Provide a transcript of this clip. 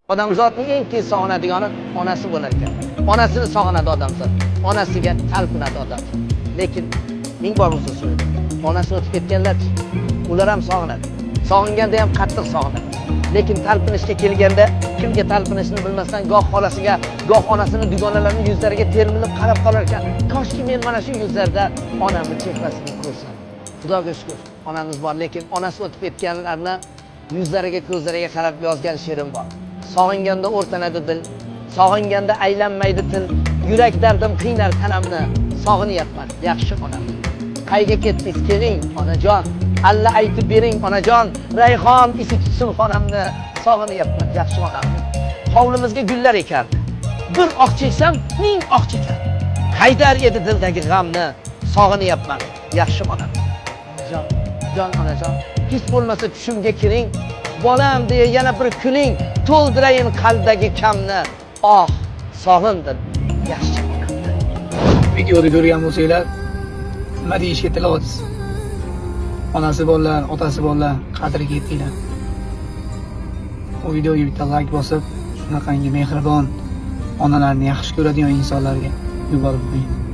Odamzodning eng tez sog'inadigani onasi bo'lar ekan. Onasini sog'inadi odamzod. Onasiga talpinadi odam. Lekin ming bor bo'lsa so'ydi. Onasi o'tib ketganlar, ular ham sog'inadi. Sog'inganda ham qattiq sog'inadi. Lekin talpinishga kelganda kimga talpinishni bilmasdan goh xolasiga, goh onasini dugonalarining yuzlariga termilib qarab qolar ekan. Koshki men mana shu yuzlarda onamni chehrasini ko'rsam. Xudoga shukr, onamiz bor, lekin onasi o'tib ketganlarni yuzlariga, ko'zlariga qarab yozgan she'rim bor. Sog'inganda o'rtanadi dil, sog'inganda aylanmaydi til, yurak dardim qiynar tanamni, sog'inyapman yaxshi onam. Qayga ketdingiz keling onajon, alla aytib bering onajon, rayhon isi tutsin xonamni, sog'inyapman yaxshi onamni. Hovlimizga gullar ekardi, bir oq cheksam ming oq chekar. Haydar edi dildagi g'amni, sog'inyapman yaxshi onam. Jon onajon, hech bo'lmasa tushimga kiring, bolam deya yana bir kuling, to'ldirayin qalbdagi kamni, oh sog'indim yaxshi onamni. Videoda ko'rgan bo'lsanglar, nima deyishga til ojiz. Onasi borlar, otasi borlar, qadriga yetdinglar. Bu videoga bitta like bosib, shunaqangi mehribon onalarni yaxshi ko'radigan insonlarga yuborib qo'ying.